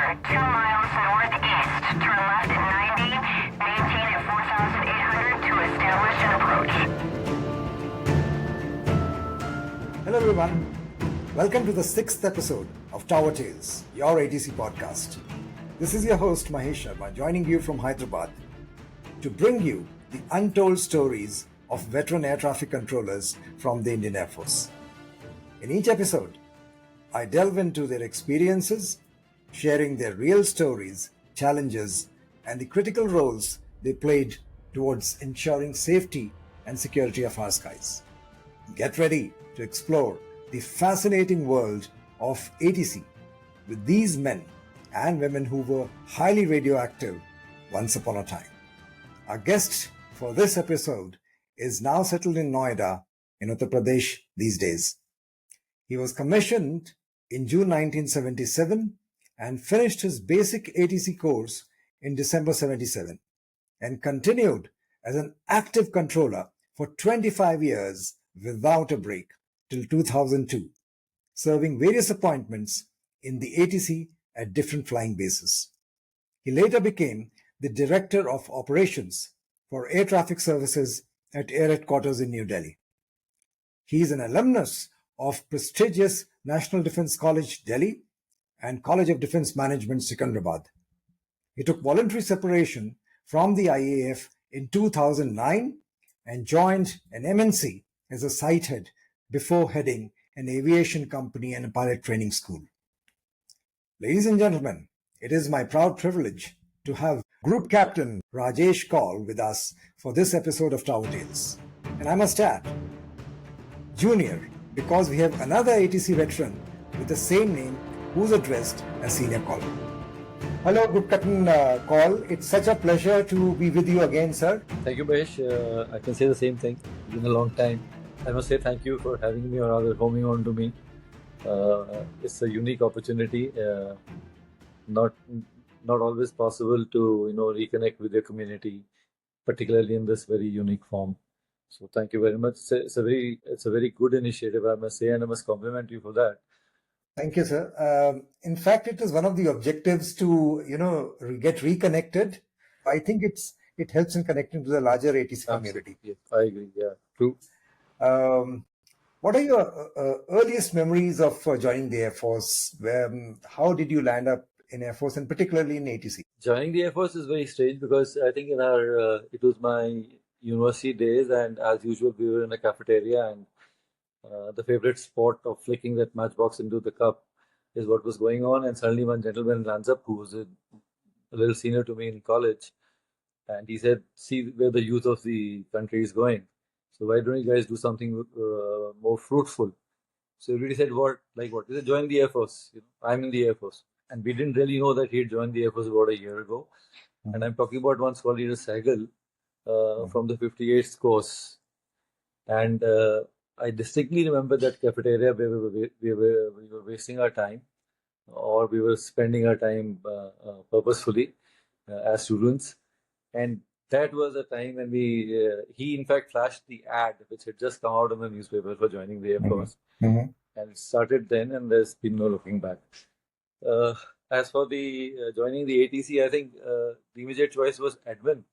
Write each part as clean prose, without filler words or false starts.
2 miles northeast. Turn left at 90. Maintain at 4,800 to establish an approach. Hello everyone. Welcome to the 6th episode of Tower Tales, your ATC podcast. This is your host Mahesh Sharma, joining you from Hyderabad to bring you the untold stories of veteran air traffic controllers from the Indian Air Force. In each episode, I delve into their experiences, sharing their real stories, challenges, and the critical roles they played towards ensuring safety and security of our skies. Get ready to explore the fascinating world of ATC with these men and women who were highly radioactive once upon a time. Our guest for this episode is now settled in Noida in Uttar Pradesh these days. He was commissioned in June 1977 and finished his basic ATC course in December 77 and continued as an active controller for 25 years without a break till 2002, serving various appointments in the ATC at different flying bases. He later became the Director of Operations for Air Traffic Services at Air Headquarters in New Delhi. He is an alumnus of prestigious National Defence College, Delhi, and College of Defence Management, Secunderabad. He took voluntary separation from the IAF in 2009 and joined an MNC as a site head before heading an aviation company and a pilot training school. Ladies and gentlemen, it is my proud privilege to have Group Captain Rajesh Kaul with us for this episode of Tower Tales. And I must add, Junior, because we have another ATC veteran with the same name who's addressed as Senior Kaul. Hello, Group Captain Kaul. It's such a pleasure to be with you again, sir. Thank you, Mahesh. I can say the same thing. It's been a long time. I must say thank you for having me or rather homing on to me. It's a unique opportunity. Not always possible to reconnect with your community, particularly in this very unique form. So thank you very much. It's a very good initiative, I must say, and I must compliment you for that. Thank you, sir. In fact, it is one of the objectives to get reconnected. I think it helps in connecting to the larger ATC community. Yes, I agree. Yeah, true. What are your earliest memories of joining the Air Force? How did you land up in Air Force and particularly in ATC? Joining the Air Force is very strange because I think in our it was my university days, and as usual we were in a cafeteria, and the favorite sport of flicking that matchbox into the cup is what was going on, and suddenly one gentleman lands up who was a little senior to me in college, and he said, "See where the youth of the country is going. So why don't you guys do something more fruitful?" So everybody said, "What? Like what?" He said, "Join the Air Force. I'm in the Air Force." And we didn't really know that he had joined the Air Force about a year ago. Mm-hmm. And I'm talking about one squad leader, Sahil, from the 58th course. And I distinctly remember that cafeteria where we were wasting our time, or we were spending our time purposefully as students. And that was a time when he in fact flashed the ad which had just come out in the newspaper for joining the Air Force. Mm-hmm. And it started then, and there's been no looking back. As for the joining the ATC, I think the immediate choice was admin.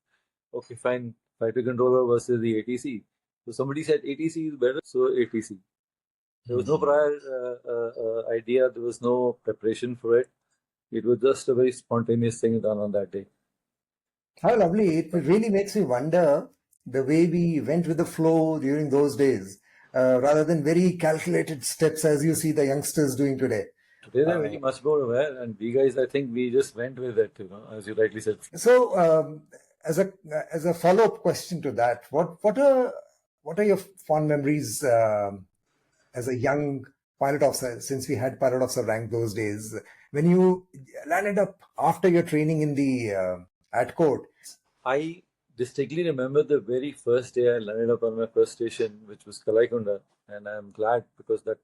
Okay, fine, fighter controller versus the ATC. So somebody said ATC is better, so ATC. There was no prior idea, there was no preparation for it. It was just a very spontaneous thing done on that day. How lovely. It really makes me wonder the way we went with the flow during those days, rather than very calculated steps as you see the youngsters doing today. Today they're very much more aware, and we guys, I think we just went with it, as you rightly said. So, as a follow-up question to that, what are your fond memories as a young pilot officer, since we had pilot officer rank those days, when you landed up after your training in the at court? I distinctly remember the very first day I landed up on my first station, which was Kalaikunda, and I'm glad because that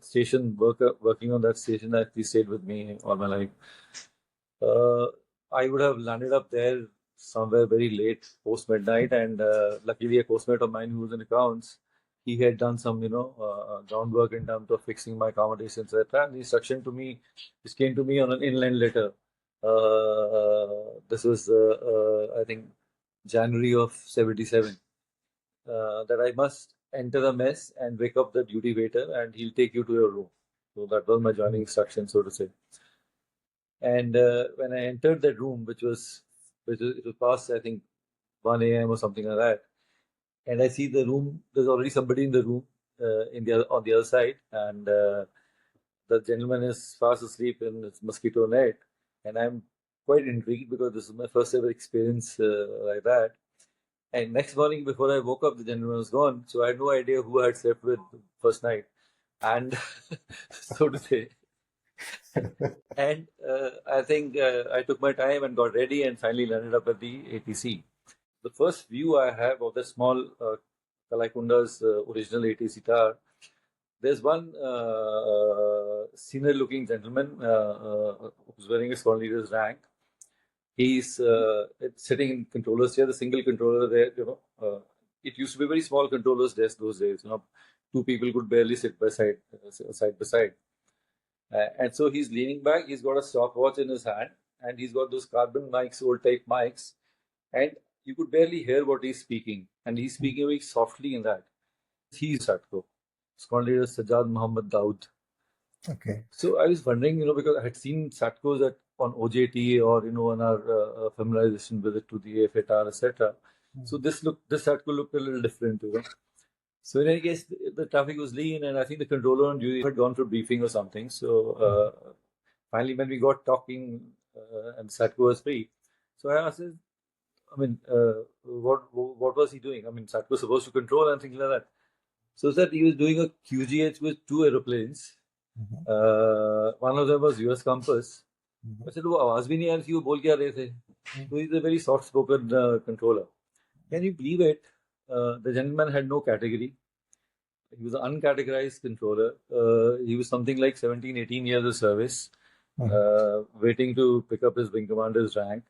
station working on that station actually stayed with me all my life. I would have landed up there somewhere very late, post midnight, and luckily a coursemate of mine who was in accounts, he had done some groundwork in terms of fixing my accommodations, etc. And the instruction to me, this came to me on an inland letter This was, I think, January of 77. That I must enter the mess and wake up the duty waiter and he'll take you to your room. So that was my joining instruction, so to say. And when I entered that room, it was past, I think, 1 a.m. or something like that, and I see the room, there's already somebody in the room on the other side, and the gentleman is fast asleep in his mosquito net, and I'm quite intrigued because this is my first ever experience like that. And next morning, before I woke up, the gentleman was gone, so I had no idea who I had slept with first night, and so to say. And I think I took my time and got ready and finally landed up at the ATC. The first view I have of the small Kalaikunda's original ATC tower, there's one senior-looking gentleman who's wearing a squadron leader's rank. He's sitting in controller's chair, the single controller there. It used to be very small controller's desk those days. Two people could barely sit side by side. And so he's leaning back. He's got a stopwatch in his hand, and he's got those carbon mics, old type mics, and you could barely hear what he's speaking. And he's speaking very softly in that. He's Satko. Squadron leader Sajjad Muhammad Daud. Okay. So I was wondering, because I had seen Satkos on OJT or on our familiarization visit to the AFATAR, etc. So this Satko looked a little different, So in any case, the traffic was lean, and I think the controller on duty had gone for briefing or something. So finally, when we got talking, and Satko was free, so I asked him, what was he doing? Satko was supposed to control and things like that. So that he was doing a QGH with 2 aeroplanes. One of them was US Compass. I said, वो आवाज भी नहीं आ रही थी, वो बोल क्या रहे थे? So he's a very soft-spoken controller. Can you believe it? The gentleman had no category. He was an uncategorized controller. He was something like 17, 18 years of service, waiting to pick up his wing commander's rank.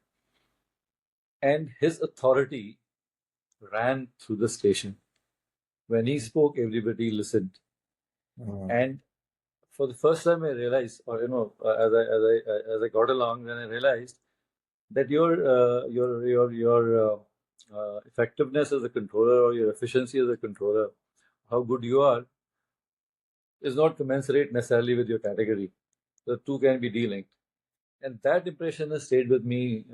And his authority ran through the station. When he spoke, everybody listened. And for the first time, I realized, or as I got along, then I realized that your effectiveness as a controller or your efficiency as a controller, how good you are, is not commensurate necessarily with your category. The two can be delinked, and that impression has stayed with me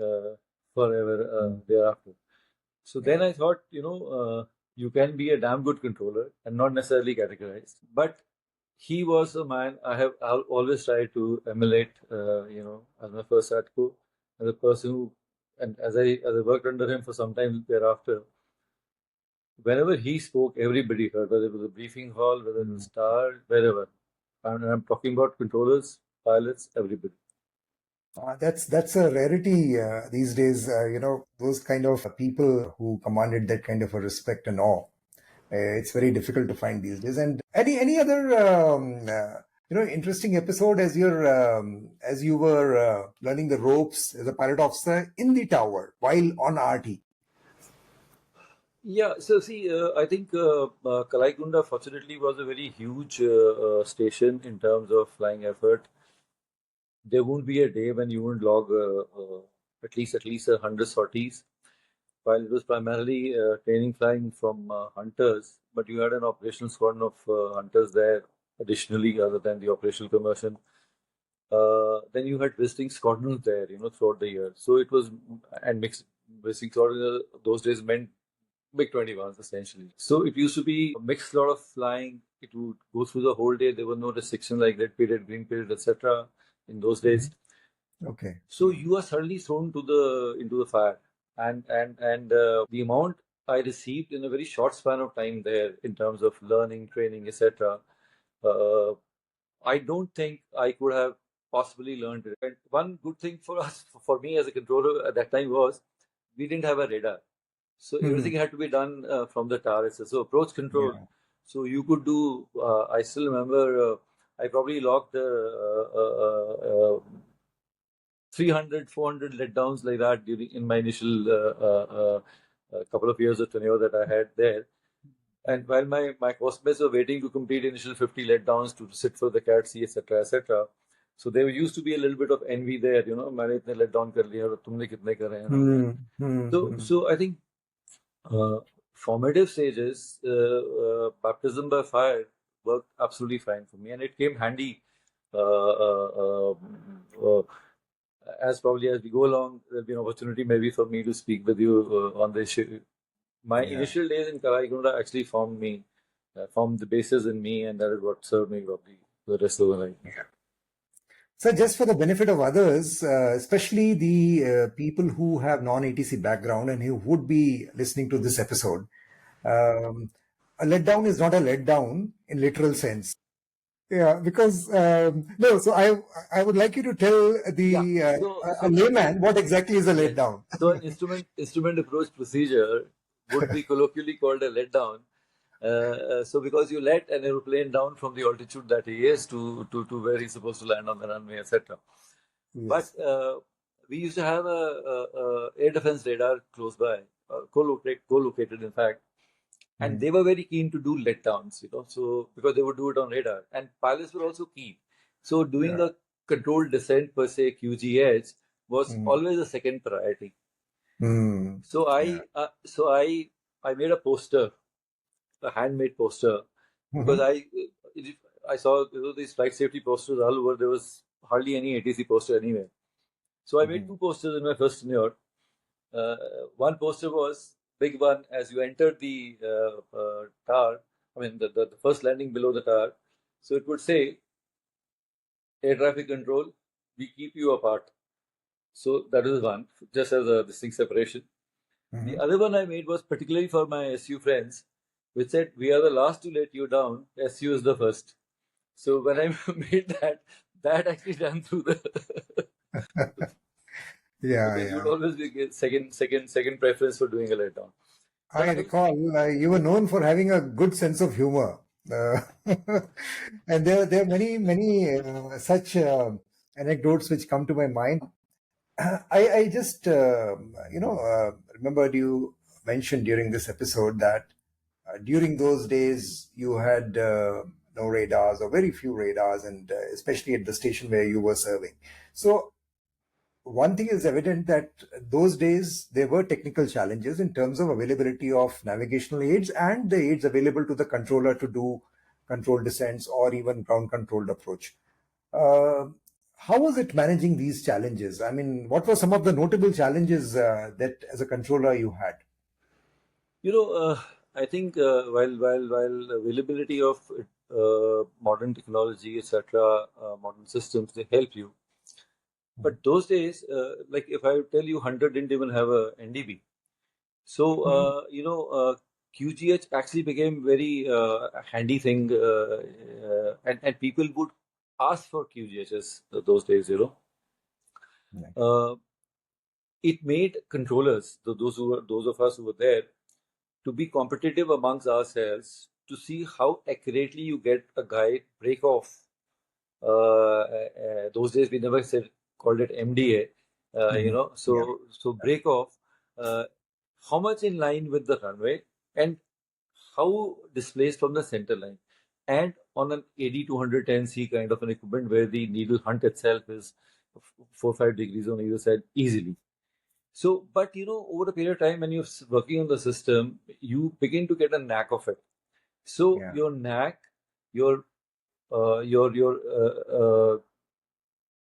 forever thereafter. So then I thought, you can be a damn good controller and not necessarily categorized, but he was a man I'll always try to emulate, as my first Satko, as a person who, and as I worked under him for some time thereafter, whenever he spoke, everybody heard, whether it was a briefing hall, whether it was Star, wherever. And I'm talking about controllers, pilots, everybody. That's a rarity these days, those kind of people who commanded that kind of a respect and awe. It's very difficult to find these days. And any other interesting episode as you were learning the ropes as a pilot officer in the tower while on RT? Yeah, so see, I think Kalaikunda fortunately was a very huge station in terms of flying effort. There won't be a day when you won't log at least 100 sorties. While it was primarily training flying from hunters, but you had an operational squadron of hunters there additionally, other than the operational conversion. Then you had visiting squadrons there, throughout the year. So it was, and mixed visiting squadrons those days meant MiG-21s essentially. So it used to be a mixed lot of flying. It would go through the whole day. There were no restrictions like red period, green period, etc. in those days. Okay. So you are suddenly thrown into the fire, and the amount I received in a very short span of time there in terms of learning, training, etc. I don't think I could have possibly learned it. And one good thing for me as a controller at that time was we didn't have a radar. So everything had to be done from the tower itself. So approach control. Yeah. So you could do, I still remember, I probably logged 300, 400 letdowns like that in my initial couple of years of tenure that I had there. And while my course mates were waiting to complete initial 50 letdowns to sit for the CAT C, etc., etc., So there used to be a little bit of envy there, मैंने इतने let down कर लिया और तुमने कितने करे हैं. So I think formative stages, baptism by fire worked absolutely fine for me, and it came handy as probably as we go along. There'll be an opportunity maybe for me to speak with you on this issue. My initial days in Karaikunda actually formed the basis in me, and that is what served me probably the rest of the night. So just for the benefit of others, especially the people who have non-ATC background and who would be listening to this episode, a letdown is not a letdown in literal sense. Yeah, because no. So I would like you to tell a layman what exactly is a letdown. So an instrument approach procedure would be colloquially called a letdown. So because you let an aeroplane down from the altitude that he is to where he's supposed to land on the runway, etc. Yes. But we used to have a air defense radar close by, co-located in fact, and they were very keen to do letdowns, so because they would do it on radar, and pilots were also keen. So doing a controlled descent per se, QGH, was always a second priority. So I made a poster, a handmade poster, because I saw these flight safety posters all over. There was hardly any ATC poster anywhere. So I made two posters in my first tenure. One poster was big one as you entered the tower. I mean the first landing below the tower. So it would say, air traffic control, we keep you apart. So that is one, just as a distinct separation. The other one I made was particularly for my SU friends, which said, we are the last to let you down, SU is the first. So when I made that actually ran through the you would always be second preference for doing a letdown. I recall you were known for having a good sense of humor, and there are many such anecdotes which come to my mind. I just remembered you mentioned during this episode that during those days you had no radars or very few radars, and especially at the station where you were serving. So one thing is evident, that those days there were technical challenges in terms of availability of navigational aids and the aids available to the controller to do controlled descents or even ground controlled approach. How was it managing these challenges? I mean, what were some of the notable challenges that as a controller you had? I think while availability of modern technology, etc., modern systems, they help you. But those days, like if I tell you 100 didn't even have a NDB. So, QGH actually became very handy thing, and people would ask for QGHs those days, It made controllers, those of us who were there, to be competitive amongst ourselves, to see how accurately you get a guide break off. Those days we never called it MDA, so break off, how much in line with the runway and how displaced from the center line, and on an AD 210C kind of an equipment where the needle hunt itself is 4 or 5 degrees on either side easily. So, but over a period of time when you're working on the system, you begin to get a knack of it. So your knack, your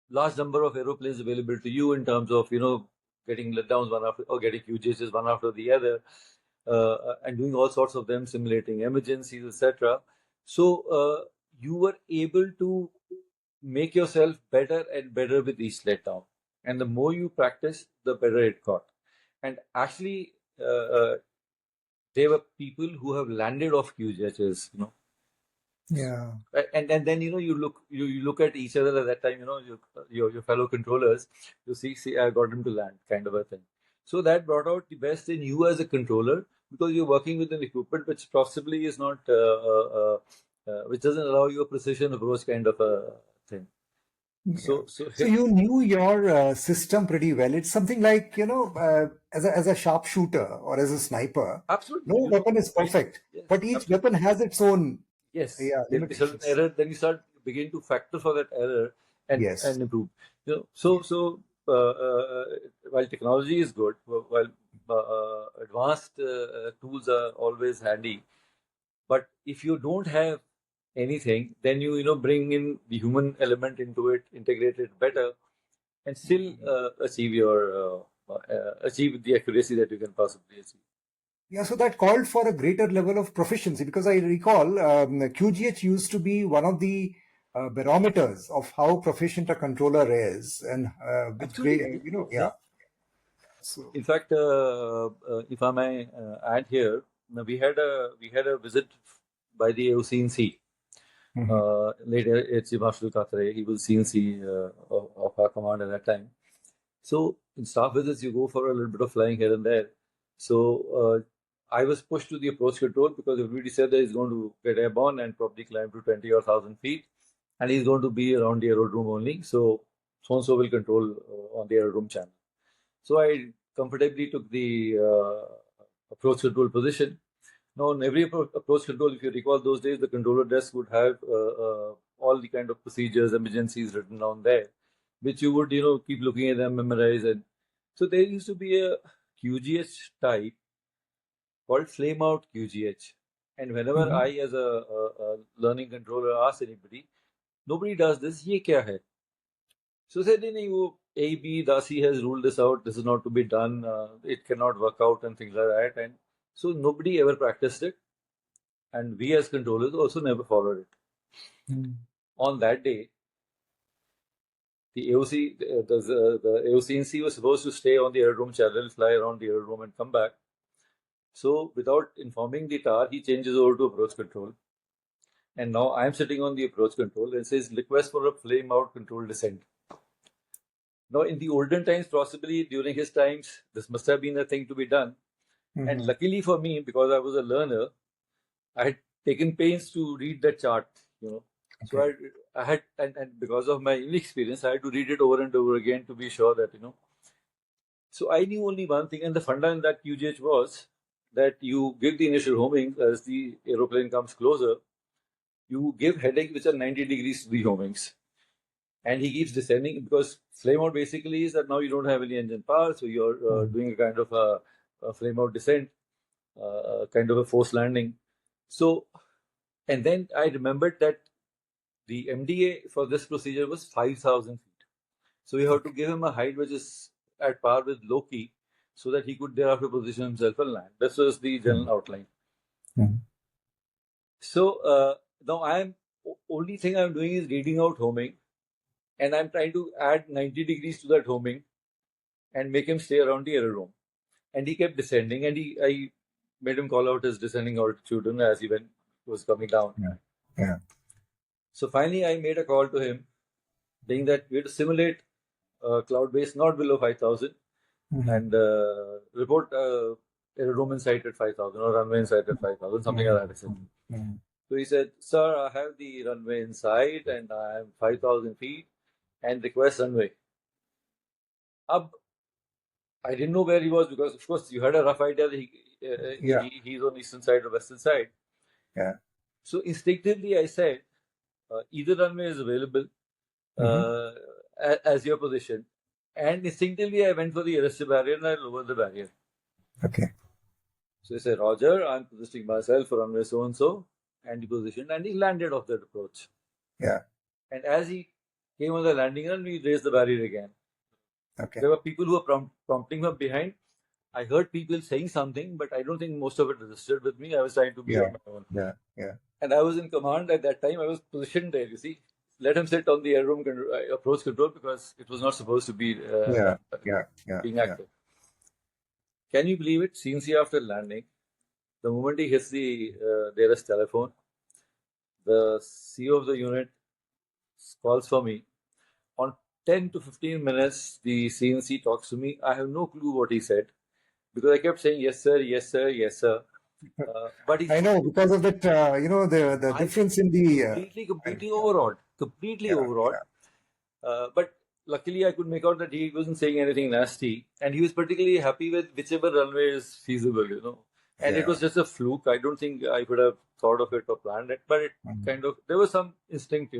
large number of aeroplanes available to you in terms of getting letdowns one after, or getting QGHs one after the other, and doing all sorts of them, simulating emergencies, etc. So you were able to make yourself better and better with each letdown, and the more you practice, the better it got. And actually, there were people who have landed off QGHs, Yeah. And then you look at each other at that time, your fellow controllers, you see I got him to land, kind of a thing. So that brought out the best in you as a controller, because you're working with an equipment which possibly is not which doesn't allow you a precision approach kind of a thing. Yeah. So you knew your system pretty well. It's something like, as a sharpshooter or as a sniper. Absolutely. No weapon is perfect, but each weapon has its own limitations. There is an error, then you begin to factor for that error, Yes. and improve. While technology is good, while advanced tools are always handy, but if you don't have anything, then you bring in the human element into it, integrate it better, and still achieve the accuracy that you can possibly achieve. Yeah, so that called for a greater level of proficiency because I recall QGH used to be one of the barometers of how proficient a controller is, and with great, Absolutely. yeah. So, In fact, if I may add here, now we had a visit by the AOCNC. Later, it's Marshal Katre. He was CNC of our command at that time. So in staff visits, you go for a little bit of flying here and there. So I was pushed to the approach control because everybody said that he's going to get airborne and probably climb to 20 or 1,000 feet, and he's going to be around the aerodrome only. So and so will control on the aerodrome channel. So I comfortably took the approach control position. Now, in every approach control, if you recall those days, the controller desk would have all the kind of procedures, emergencies written down there, which you would, keep looking at them, memorize. And so there used to be a QGH type called flame out QGH. And whenever I, as a learning controller, ask anybody, nobody does this, ye kya hai? So said, no, AB, Dasi has ruled this out, this is not to be done, it cannot work out and things like that. And so nobody ever practiced it. And we as controllers also never followed it. On that day, the AOC, the AOCNC was supposed to stay on the aerodrome channel, fly around the aerodrome and come back. So without informing the TAR, he changes over to approach control. And now I'm sitting on the approach control and says, request for a flame out control descent. Now, in the olden times, possibly during his times, this must have been a thing to be done. And luckily for me, because I was a learner, I had taken pains to read that chart, Okay. So I had, and because of my inexperience, I had to read it over and over again to be sure that, So I knew only one thing, and the funda in that QGH was that you give the initial homing as the aeroplane comes closer, you give headings which are 90 degrees to the homings. And he keeps descending because flame out basically is that now you don't have any engine power, so you're doing a kind of a flame out descent, kind of a forced landing. So, and then I remembered that the MDA for this procedure was 5,000 feet. So you have to give him a height which is at par with Loki so that he could thereafter position himself and land. This was the general outline. So now only thing I'm doing is reading out homing, and I'm trying to add 90 degrees to that homing and make him stay around the aerodrome. And he kept descending, and I made him call out his descending altitude as he was coming down. Yeah. So finally, I made a call to him, saying that we have to simulate cloud base not below 5,000 and report aerodrome in sight at 5,000 or runway in sight at 5,000, something like that. So he said, sir, I have the runway in sight and I am 5,000 feet and request runway. I didn't know where he was because, of course, you had a rough idea that he's on eastern side or western side. Yeah. So instinctively, I said, either runway is available as your position. And instinctively, I went for the arrested barrier and I lowered the barrier. Okay. So he said, Roger, I'm positioning myself for runway so-and-so. And he positioned and he landed off that approach. Yeah. And as he came on the landing run, we raised the barrier again. Okay. There were people who were prompting from behind. I heard people saying something, but I don't think most of it registered with me. I was trying to be on my own. Yeah. And I was in command at that time. I was positioned there, you see. Let him sit on the aerodrome approach control because it was not supposed to be being active. Can you believe it? CNC after landing, the moment he hits the nearest telephone, the CEO of the unit calls for me. On 10 to 15 minutes, the CNC talks to me. I have no clue what he said because I kept saying, yes, sir, yes, sir, yes, sir. But I know because of that, the difference in the... Completely overawed. But luckily, I could make out that he wasn't saying anything nasty. And he was particularly happy with whichever runway is feasible, And it was just a fluke. I don't think I could have thought of it or planned it. But it there was some instinct,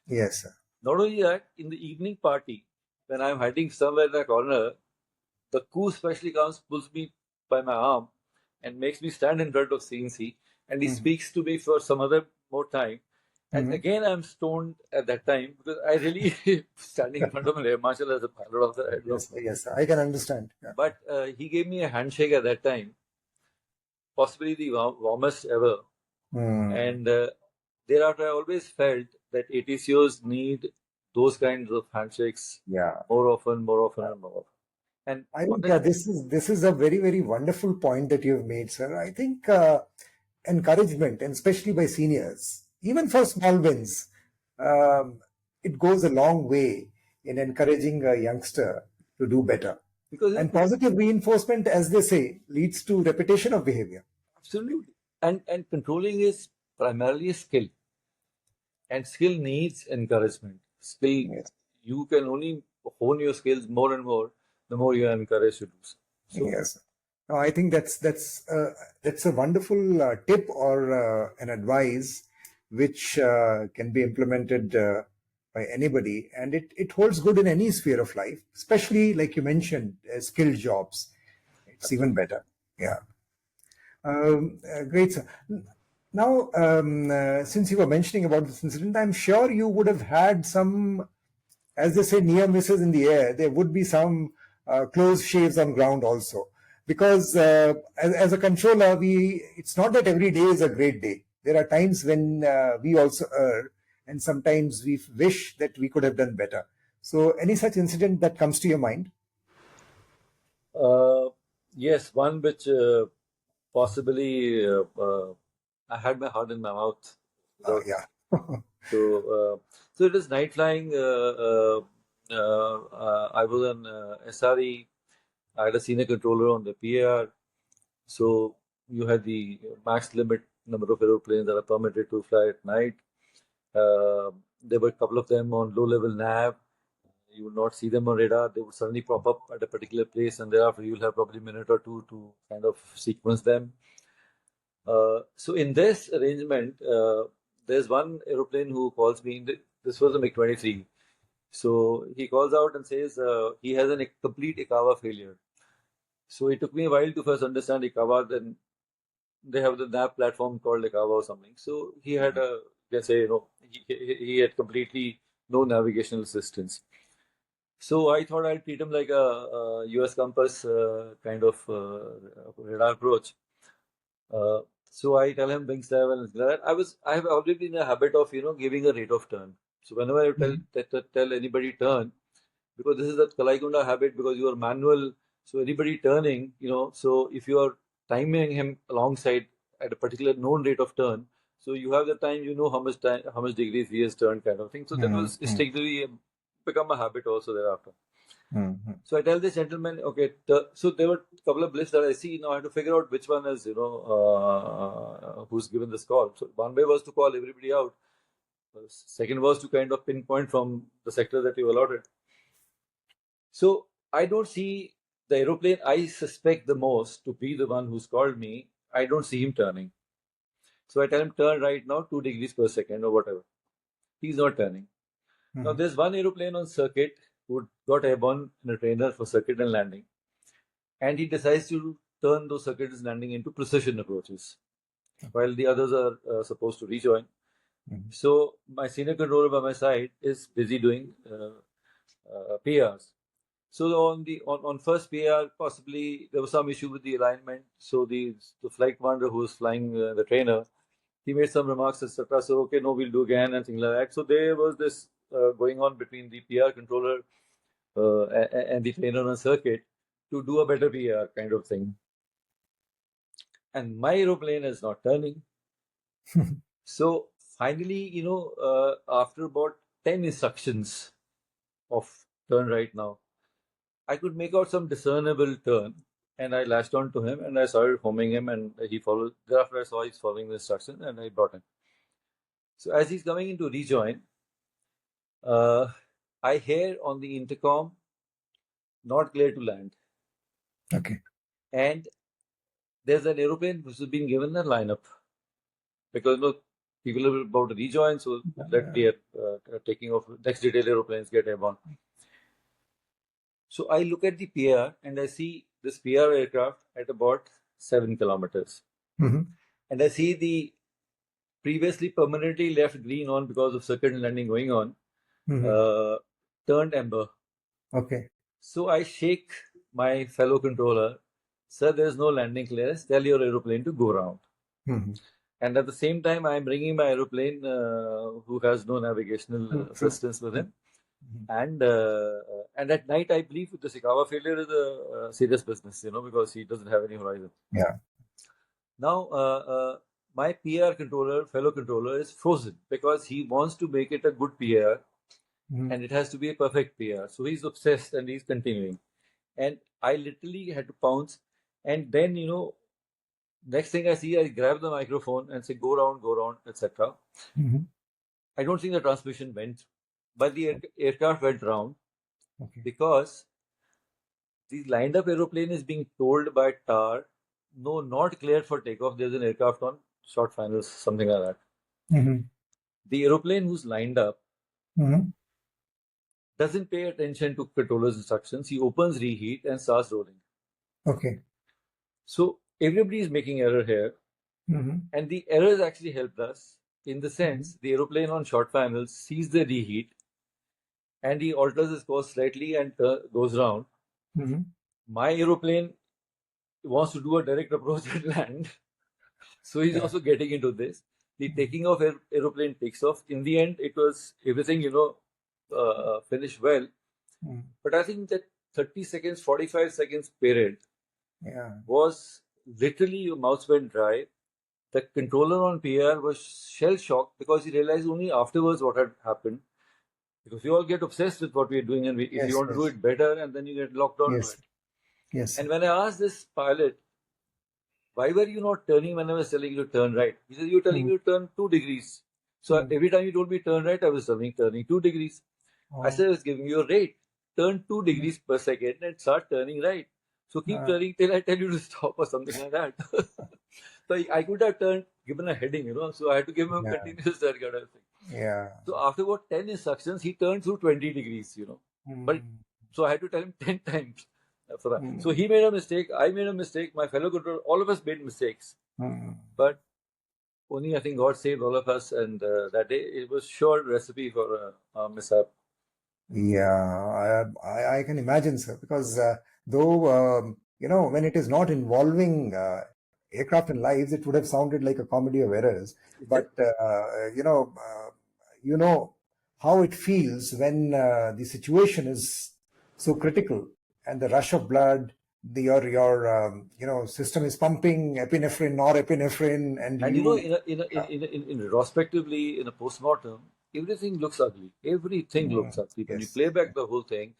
Yes, sir. Not only that, in the evening party, when I'm hiding somewhere in a corner, the crew specially comes, pulls me by my arm, and makes me stand in front of CNC, and he speaks to me for some other more time. And again, I'm stoned at that time because I really standing in front of an air marshal as a pilot of the aircraft. Yes, I can understand. Yeah. But he gave me a handshake at that time, possibly the warmest ever. And thereafter, I always felt that ATCOs need those kinds of handshakes more often and more often. And I think this is a very, very wonderful point that you've made, sir. I think encouragement, and especially by seniors, even for small wins, it goes a long way in encouraging a youngster to do better. And positive reinforcement, as they say, leads to repetition of behavior. Absolutely. And controlling is primarily a skill. And skill needs encouragement. Skill, you can only hone your skills more and more the more you are encouraged to do so. Yes. No, I think that's a wonderful tip or an advice which can be implemented by anybody, and it holds good in any sphere of life, especially like you mentioned, skilled jobs. It's even better. Yeah. Great, sir. Now, since you were mentioning about this incident, I'm sure you would have had some, as they say, near misses in the air. There would be some close shaves on ground also. Because as a controller, it's not that every day is a great day. There are times when we also err, and sometimes we wish that we could have done better. So any such incident that comes to your mind? Yes, one which possibly I had my heart in my mouth. Yeah. So it is night flying. I was on SRE. I had a senior controller on the PAR. So you had the max limit number of aeroplanes that are permitted to fly at night. There were a couple of them on low-level nav. You would not see them on radar. They would suddenly pop up at a particular place, and thereafter you'll have probably a minute or two to kind of sequence them. So in this arrangement, there's one aeroplane who calls me. This was a MiG-23. So he calls out and says he has a complete Ikawa failure. So it took me a while to first understand Ikawa. Then they have the nav platform called Ikawa or something. So he had he had completely no navigational assistance. So I thought I'd treat him like a US compass kind of radar approach. So I tell him wing 7 and like that. I have already been in a habit of giving a rate of turn. So whenever I tell anybody turn, because this is that Kalaikunda habit, because you are manual. So anybody turning, so if you are timing him alongside at a particular known rate of turn, so you have the time, how much time, how much degrees he has turned, kind of thing. So that was instinctively become a habit also thereafter. So I tell this gentleman, okay, so there were a couple of blips that I see. Now I have to figure out which one is, who's given this call. So one way was to call everybody out. Second was to kind of pinpoint from the sector that you allotted. So I don't see the aeroplane I suspect the most to be the one who's called me. I don't see him turning. So I tell him, turn right now, 2 degrees per second or whatever. He's not turning. Now there's one aeroplane on circuit who got airborne in a trainer for circuit and landing. And he decides to turn those circuit and landing into precision approaches, while the others are supposed to rejoin. So my senior controller by my side is busy doing PRs. So on first PR, possibly there was some issue with the alignment. So the flight commander who was flying the trainer, he made some remarks, etc. So okay, no, we'll do again and things like that. So there was this going on between the PR controller and the trainer on circuit to do a better PR kind of thing. And my aeroplane is not turning. So finally, after about 10 instructions of turn right now, I could make out some discernible turn, and I latched on to him and I started homing him, and he followed. Thereafter, I saw he's following the instructions, and I brought him. So as he's coming into rejoin, I hear on the intercom, not clear to land. Okay. And there's an aeroplane which has been given a lineup, because people are about to rejoin, so let the taking off next detail aeroplanes get airborne. So I look at the PR and I see this PR aircraft at about 7 kilometers. And I see the previously permanently left green on because of circuit landing going on, turned amber. Okay. So I shake my fellow controller, sir, there is no landing clearance, tell your aeroplane to go around. And at the same time, I'm bringing my aeroplane who has no navigational assistance with him. And at night, I believe the Sikawa failure is a serious business, because he doesn't have any horizon. Yeah. Now, my PR controller, fellow controller, is frozen because he wants to make it a good PR and it has to be a perfect PR. So he's obsessed and he's continuing. And I literally had to pounce. And then, next thing I see, I grab the microphone and say, go round, etc. I don't think the transmission went, but the aircraft went round because the lined up aeroplane is being told by TAR, no, not cleared for takeoff. There's an aircraft on short finals, something like that. The aeroplane who's lined up doesn't pay attention to controller's instructions. He opens reheat and starts rolling. Okay. So everybody is making error here. And the errors actually helped us in the sense the aeroplane on short finals sees the reheat and he alters his course slightly and goes round. My aeroplane wants to do a direct approach and land. So he's also getting into this. The taking off aeroplane takes off. In the end, it was everything, finished well. But I think that 30 seconds, 45 seconds period was literally your mouth went dry. The controller on PR was shell-shocked because he realized only afterwards what had happened. Because we all get obsessed with what we're doing and if you want to do it better and then you get locked on to it. Yes. And when I asked this pilot, why were you not turning when I was telling you to turn right? He said, you're telling me to turn 2 degrees. So every time you told me turn right, I was turning 2 degrees. I said, I was giving you a rate. Turn 2 degrees per second and start turning right. So keep turning till I tell you to stop or something like that. So I could have given a heading, so I had to give him a continuous turn kind of thing. So after about 10 instructions, he turned through 20 degrees, But so I had to tell him 10 times for that. So he made a mistake, I made a mistake, my fellow controller, all of us made mistakes. But only I think God saved all of us, and that day it was sure recipe for a mishap. Yeah, I can imagine, sir, because though, when it is not involving aircraft and lives, it would have sounded like a comedy of errors. But, you know how it feels when the situation is so critical and the rush of blood, your system is pumping epinephrine, norepinephrine, and in retrospectively, in a postmortem, everything looks ugly. Everything looks ugly. When you play back the whole thing,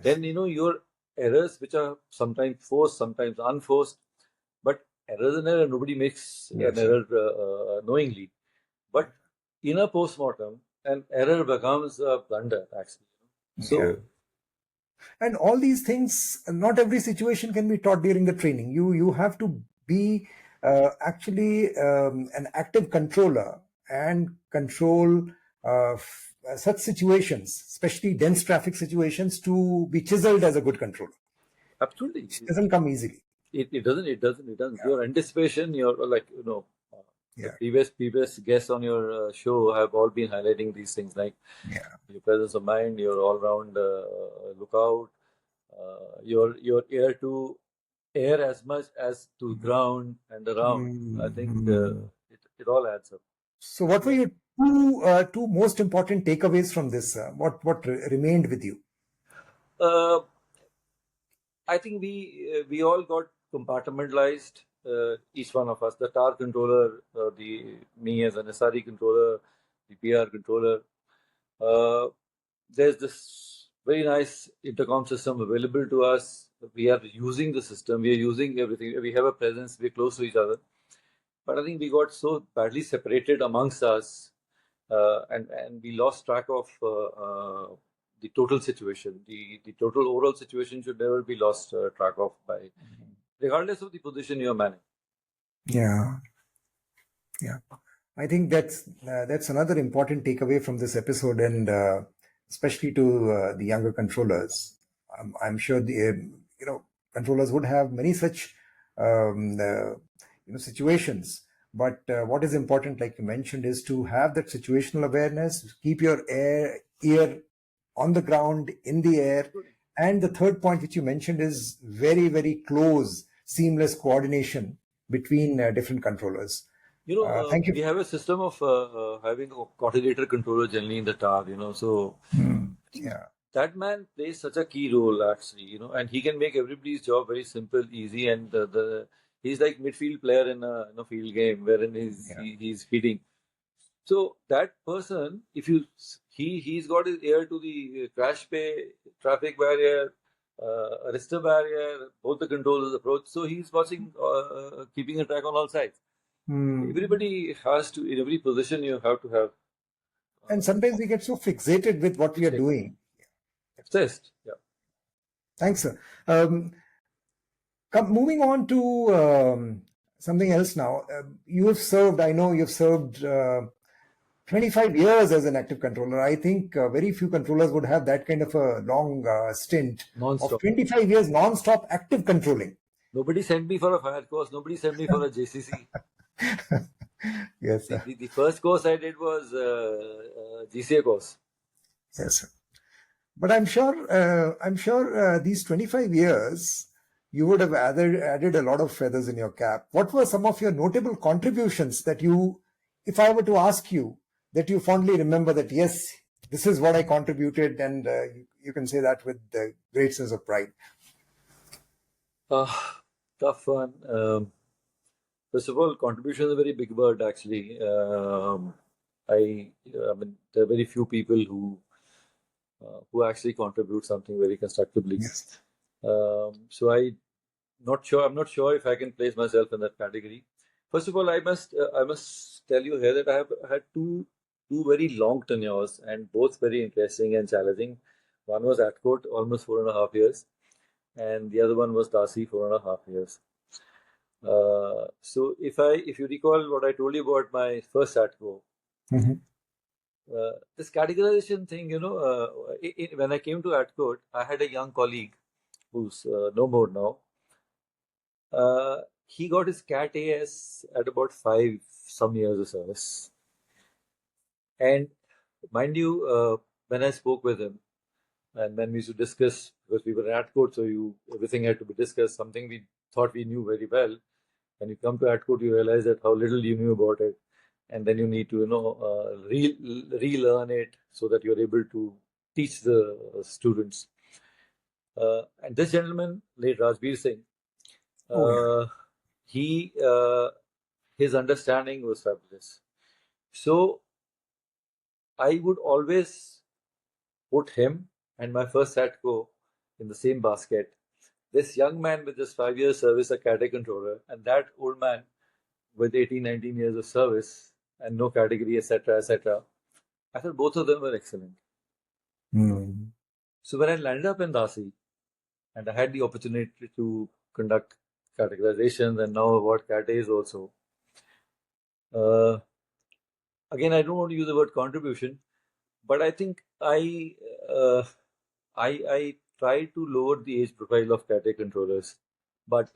then your errors, which are sometimes forced, sometimes unforced, but error is an error. Nobody makes an error knowingly. But in a postmortem, an error becomes a blunder, actually. So. And all these things, not every situation can be taught during the training. You have to be actually an active controller and control such situations, especially dense traffic situations, to be chiseled as a good controller. Absolutely. It doesn't come easily. It doesn't. Your anticipation, the previous guests on your show have all been highlighting these things, like your presence of mind, your all-round lookout, your air to air as much as to ground and around. I think it all adds up. So, what were your two most important takeaways from this? What remained with you? I think we all got compartmentalized. Each one of us, the TAR controller, me as an SRE controller, the PR controller. There's this very nice intercom system available to us. We are using the system. We are using everything. We have a presence. We're close to each other. But I think we got so badly separated amongst us, and we lost track of the total situation. The total overall situation should never be lost track of by, regardless of the position you're manning. Yeah. I think that's another important takeaway from this episode, and especially to the younger controllers. I'm sure the controllers would have many such situations. But what is important, like you mentioned, is to have that situational awareness, keep your ear on the ground, in the air. And the third point, which you mentioned, is very, very close, seamless coordination between different controllers. Thank you. We have a system of having a coordinator controller generally in the tower, so Yeah. that man plays such a key role actually, and he can make everybody's job very simple, easy, and he's like midfield player in a field game wherein he's feeding. So that person, if he's got his ear to the crash pay, traffic barrier, arrestor barrier, both the controllers approach. So he's watching, keeping a track on all sides. Everybody has to, in every position, you have to have. And sometimes we get so fixated with what we are doing. Obsessed, yeah. Thanks, sir. Moving on to something else now. I know you've served 25 years as an active controller. I think very few controllers would have that kind of a long stint Non-stop. of 25 years non-stop active controlling. Nobody sent me for a fire course. Nobody sent me for a JCC. Yes, sir. The first course I did was GCA course. Yes, sir. But I'm sure these 25 years, you would have added a lot of feathers in your cap. What were some of your notable contributions that if I were to ask you, that you fondly remember that, yes, this is what I contributed, and you can say that with a great sense of pride? Tough one. First of all, contribution is a very big word, actually. I mean, there are very few people who actually contribute something very constructively. Yes. So I'm not sure if I can place myself in that category. First of all, I must tell you here that I have had two very long tenures, and both very interesting and challenging. One was at court, almost 4.5 years, and the other one was Darcy, 4.5 years. So if you recall what I told you about my first ATCO, this categorization thing, when I came to ATCO, I had a young colleague who's no more now. He got his CAT AS at about 5 some years of service. And mind you, when I spoke with him, and when we used to discuss, because we were at court, so everything had to be discussed, something we thought we knew very well. When you come to at court, you realize that how little you knew about it, and then you need to, relearn it so that you're able to teach the students. And this gentleman, late Rajbir Singh, his understanding was fabulous. So I would always put him and my first ATCO in the same basket. This young man with just 5 years service, a category controller, and that old man with 18, 19 years of service and no category, etc., etc. I thought both of them were excellent. So when I landed up in Darcy, and I had the opportunity to conduct categorizations and now award CAT A's also. Again, I don't want to use the word contribution, but I think I tried to lower the age profile of CAT A controllers, but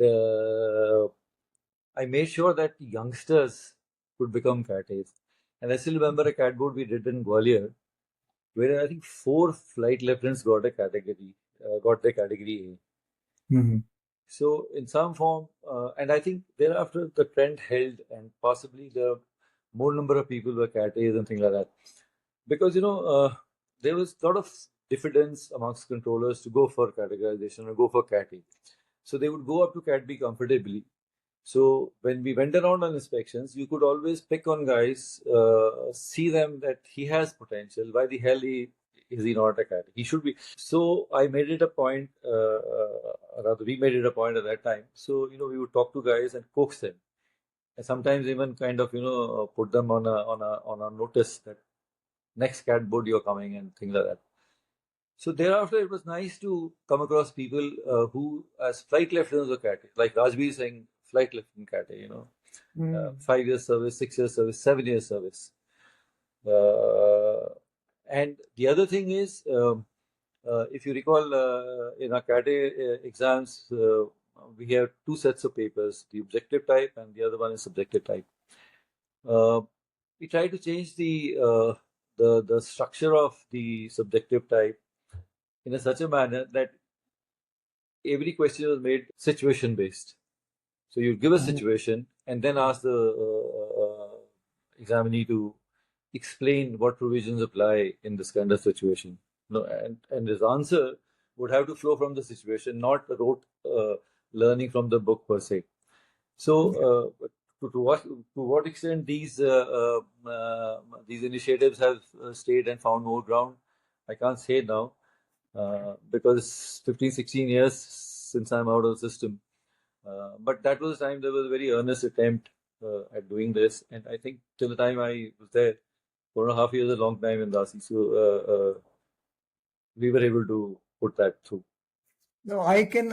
I made sure that youngsters could become CAT A's. And I still remember a CAT board we did in Gwalior, where I think 4 flight lieutenants got their category A. So in some form, and I think thereafter the trend held, and possibly the more number of people were CAT A's and things like that. Because, there was a lot of diffidence amongst controllers to go for categorization or go for CAT A. So they would go up to CAT B comfortably. So when we went around on inspections, you could always pick on guys, see them that he has potential. Why the hell is he not a CAT A? He should be. So I made it a point, rather we made it a point at that time. So, we would talk to guys and coax them. And sometimes even kind of, put them on a notice that next CAT board you're coming and things like that. So thereafter, it was nice to come across people who, as flight lieutenants were CAT A, like Rajbir Singh, flight lieutenant CAT A, Mm. 5 years service, 6 years service, 7 years service. And the other thing is, if you recall, in our cadre exams, we have two sets of papers, the objective type and the other one is subjective type. We try to change the structure of the subjective type in such a manner that every question was made situation based. So you give a situation and then ask the examinee to explain what provisions apply in this kind of situation. No, and his answer would have to flow from the situation, not rote learning from the book per se. So, to what extent these initiatives have stayed and found more ground, I can't say now, because it's 15, 16 years since I'm out of the system. But that was the time there was a very earnest attempt at doing this, and I think till the time I was there, 4.5 years is a long time in Dasi, so we were able to put that through. No, I can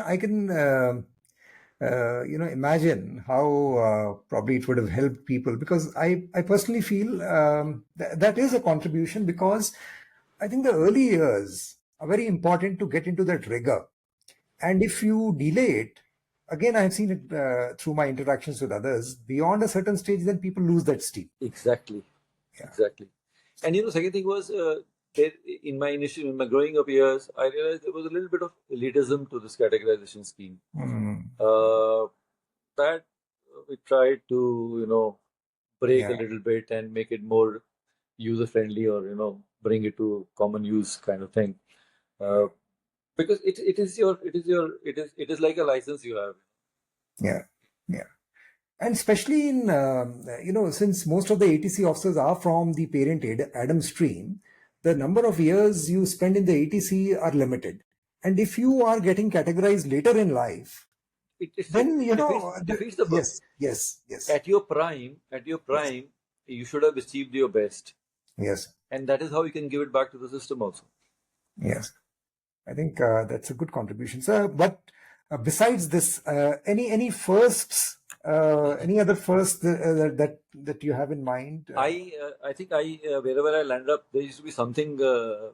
imagine how probably it would have helped people, because I personally feel that is a contribution, because I think the early years are very important to get into that rigor. And if you delay it, again, I've seen it through my interactions with others, beyond a certain stage, then people lose that steam. Exactly. Yeah. Exactly. And second thing was, in my growing up years, I realized there was a little bit of elitism to this categorization scheme. That we tried to, break a little bit and make it more user friendly, or bring it to common use kind of thing. Because it is like a license you have. Yeah. And especially in, since most of the ATC officers are from the parent Adam stream, the number of years you spend in the ATC are limited. And if you are getting categorized later in life, then, defeats the purpose. Yes. At your prime, you should have achieved your best. Yes. And that is how you can give it back to the system also. Yes. I think that's a good contribution, sir. But besides this, any firsts, any other firsts that you have in mind? I think wherever I landed up, there used to be something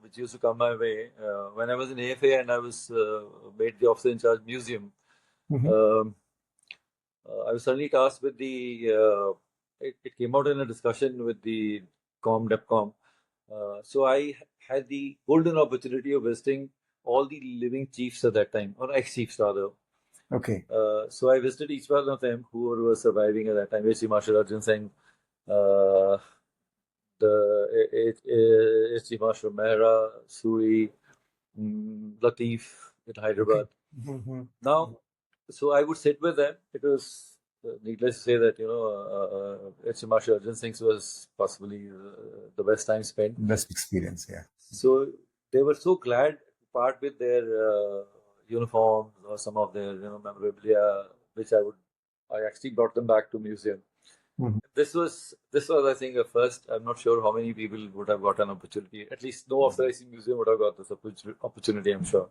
which used to come my way. When I was in AFA and I was made the officer in charge museum, I was suddenly tasked with it came out in a discussion with the DEPCOM. So I had the golden opportunity of visiting all the living chiefs at that time, or ex-chiefs rather. Okay. So I visited each one of them who were surviving at that time. H.C. Marshal Arjun Singh, the H.C. Marshal Mehra, Suri, Latif in Hyderabad. Okay. Now, so I would sit with them. It was needless to say that H.C. Marshal Arjun Singh was possibly the best time spent. Best experience, yeah. So they were so glad to part with their uniforms or some of their memorabilia, which I actually brought them back to museum. This was I think a first. I'm not sure how many people would have got an opportunity. At least no authorizing museum would have got this opportunity, I'm sure.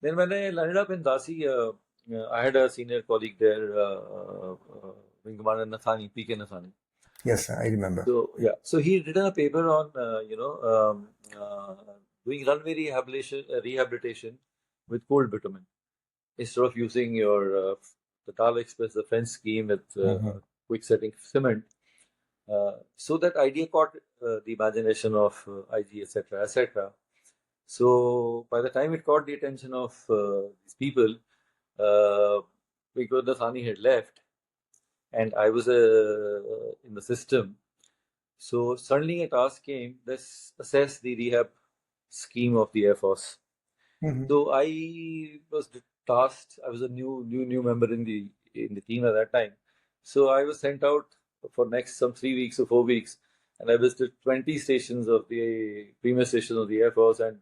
Then when I landed up in Dasi, I had a senior colleague there, Wing Commander Nathani, PK Nathani. Yes, I remember. So yeah, so he written a paper on doing runway rehabilitation with cold bitumen instead of using your the Tala Express, the French scheme with quick setting cement. So that idea caught the imagination of IG, etc. So by the time it caught the attention of these people, because Nathani had left and I was in the system. So suddenly a task came, let's assess the rehab scheme of the Air Force. So I was tasked, I was a new member in the team at that time. So I was sent out for next some 3 weeks or 4 weeks, and I visited 20 stations of the premier stations of the Air Force and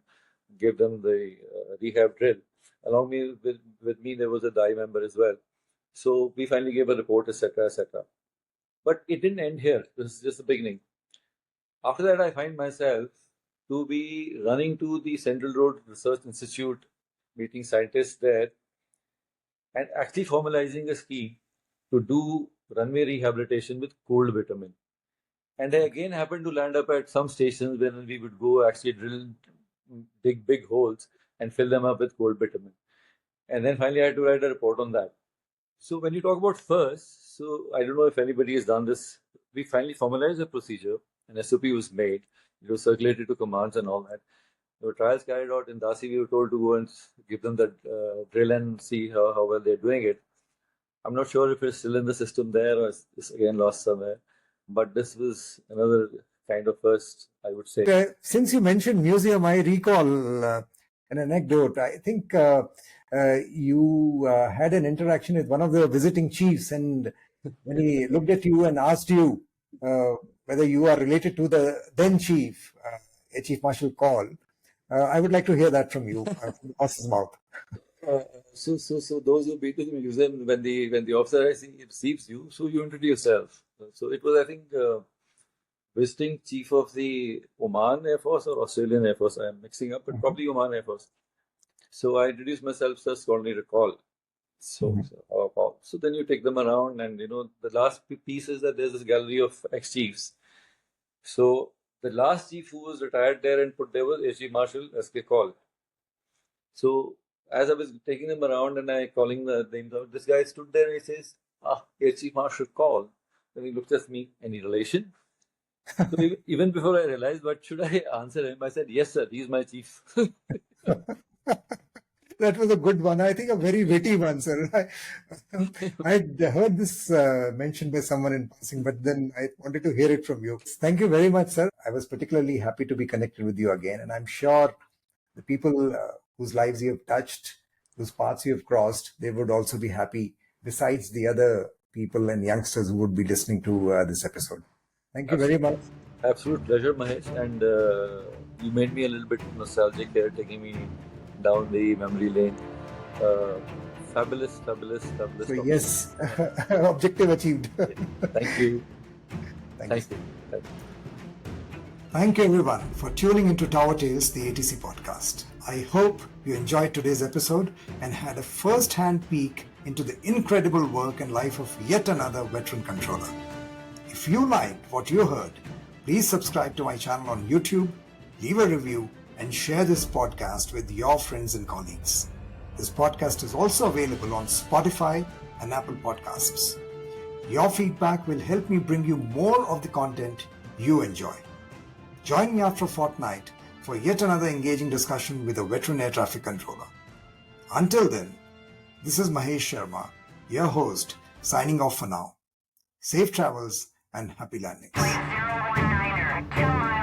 gave them the rehab drill. Along with me, there was a DI member as well. So we finally gave a report, etc. But it didn't end here. This is just the beginning. After that, I find myself to be running to the Central Road Research Institute, meeting scientists there, and actually formalizing a scheme to do runway rehabilitation with cold bitumen. And I again happened to land up at some stations where we would go actually dig big holes and fill them up with cold bitumen. And then finally I had to write a report on that. So when you talk about first, so I don't know if anybody has done this. We finally formalized a procedure. An SOP was made. It was circulated to commands and all that. There were trials carried out in Dasi. We were told to go and give them the drill and see how well they're doing it. I'm not sure if it's still in the system there or it's again lost somewhere. But this was another kind of first, I would say. Since you mentioned museum, I recall an anecdote. I think you had an interaction with one of the visiting chiefs, and when he looked at you and asked you whether you are related to the then chief, Chief Marshal Kaul, I would like to hear that from you, from the horse's mouth. So those who been to the museum, when the officer receives you, so you introduce yourself. So it was, I think, visiting chief of the Oman Air Force or Australian Air Force. I am mixing up, but probably Oman Air Force. So I introduced myself, sir, called me recall. So then you take them around, and the last piece is that there's this gallery of ex-chiefs. So the last chief who was retired there and put there was Air Chief Marshal S.K. Kaul. So as I was taking them around and I calling the names out, this guy stood there and he says, Air Chief Marshal Kaul. Then he looked at me, any relation? So even before I realized what should I answer him, I said, yes, sir, he's my chief. That was a good one. I think a very witty one, sir. I'd heard this mentioned by someone in passing, but then I wanted to hear it from you. Thank you very much, sir. I was particularly happy to be connected with you again, and I'm sure the people whose lives you have touched, whose paths you have crossed, they would also be happy, besides the other people and youngsters who would be listening to this episode. Thank you very much. Absolute pleasure, Mahesh. And you made me a little bit nostalgic here, taking me down the memory lane. Fabulous. So yes, objective achieved. Thank you. Thank you. Thank you everyone for tuning into Tower Tales, the ATC podcast. I hope you enjoyed today's episode and had a first-hand peek into the incredible work and life of yet another veteran controller. If you liked what you heard, please subscribe to my channel on YouTube, leave a review, and share this podcast with your friends and colleagues. This podcast is also available on Spotify and Apple Podcasts. Your feedback will help me bring you more of the content you enjoy. Join me after a fortnight for yet another engaging discussion with a veteran air traffic controller. Until then, this is Mahesh Sharma, your host, signing off for now. Safe travels and happy landings. 019er, 2 miles.